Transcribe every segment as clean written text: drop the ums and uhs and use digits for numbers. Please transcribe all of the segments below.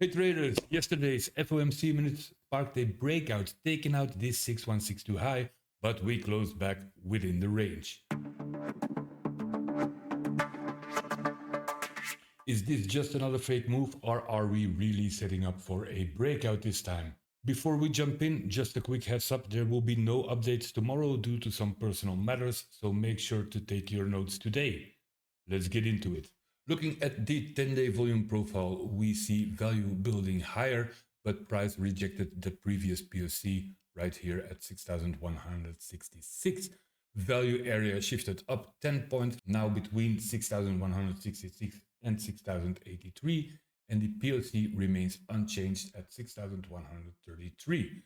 Hey traders, yesterday's FOMC minutes sparked a breakout, taking out this 6162 high, but we closed back within the range. Is this just another fake move, or are we really setting up for a breakout this time? Before we jump in, just a quick heads up, there will be no updates tomorrow due to some personal matters, so make sure to take your notes today. Let's get into it. Looking at the 10-day volume profile, we see value building higher, but price rejected the previous POC right here at 6,166. Value area shifted up 10 points, now between 6,166 and 6,083, and the POC remains unchanged at 6,133.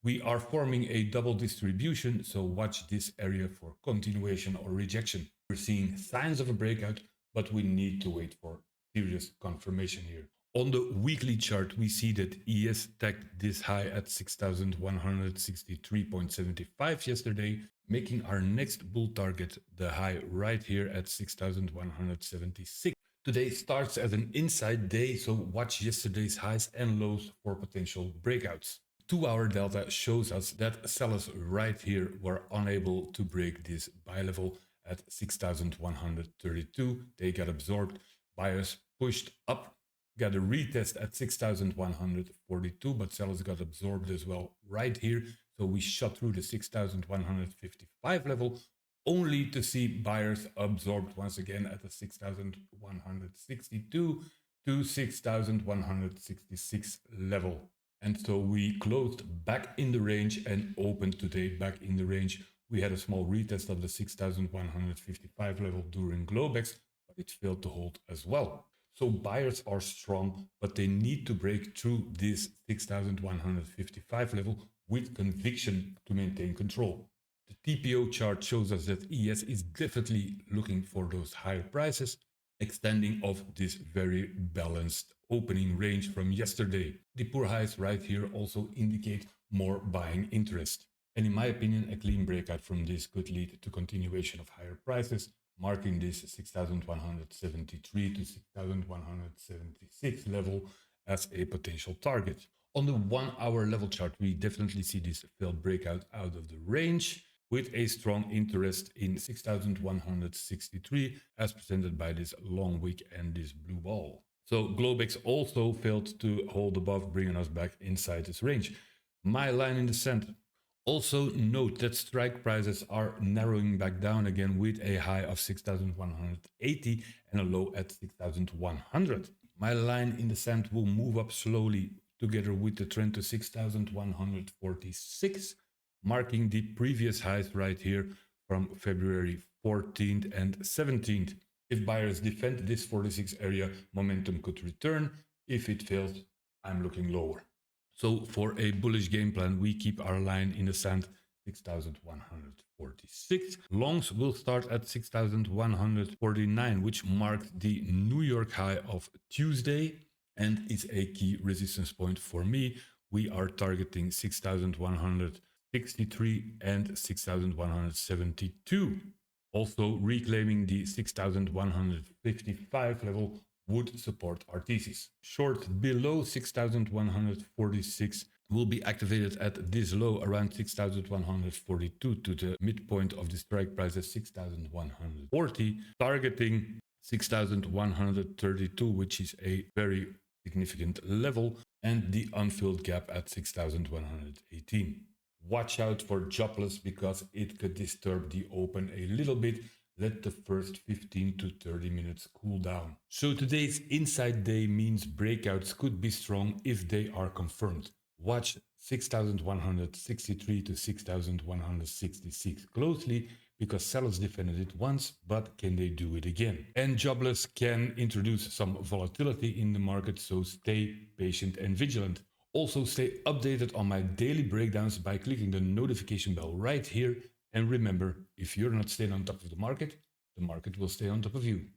We are forming a double distribution, so watch this area for continuation or rejection. We're seeing signs of a breakout, but we need to wait for serious confirmation here. On the weekly chart, we see that ES tagged this high at 6,163.75 yesterday, making our next bull target the high right here at 6,176. Today starts as an inside day, so watch yesterday's highs and lows for potential breakouts. 2-hour delta shows us that sellers right here were unable to break this buy level at 6,132. They got absorbed. Buyers pushed up, got a retest at 6,142, but sellers got absorbed as well right here. So we shot through the 6,155 level, only to see buyers absorbed once again at the 6,162 to 6,166 level. And so we closed back in the range and opened today back in the range. We had a small retest of the 6,155 level during Globex, but it failed to hold as well. So buyers are strong, but they need to break through this 6,155 level with conviction to maintain control. The TPO chart shows us that ES is definitely looking for those higher prices, extending off this very balanced opening range from yesterday. The poor highs right here also indicate more buying interest. And in my opinion, a clean breakout from this could lead to continuation of higher prices, marking this 6,173 to 6,176 level as a potential target. On the 1-hour level chart, we definitely see this failed breakout out of the range, with a strong interest in 6,163 as presented by this long wick and this blue ball. So Globex also failed to hold above, bringing us back inside this range. My line in the sand. Also note that strike prices are narrowing back down again with a high of 6,180 and a low at 6,100. My line in the sand will move up slowly together with the trend to 6,146. Marking the previous highs right here from February 14th and 17th. If buyers defend this 46 area, momentum could return. If it fails, I'm looking lower. So for a bullish game plan, we keep our line in the sand 6,146. Longs will start at 6,149, which marked the New York high of Tuesday and is a key resistance point for me. We are targeting 6,163 and 6,172. Also reclaiming the 6,155 level would support our thesis. Short below 6,146 will be activated at this low around 6,142 to the midpoint of the strike price at 6,140, targeting 6,132, which is a very significant level, and the unfilled gap at 6,118. Watch out for jobless because it could disturb the open a little bit. Let the first 15 to 30 minutes cool down. So today's inside day means breakouts could be strong if they are confirmed. Watch 6,163 to 6,166 closely because sellers defended it once, but can they do it again? And jobless can introduce some volatility in the market, so stay patient and vigilant. Also stay updated on my daily breakdowns by clicking the notification bell right here. And remember, if you're not staying on top of the market will stay on top of you.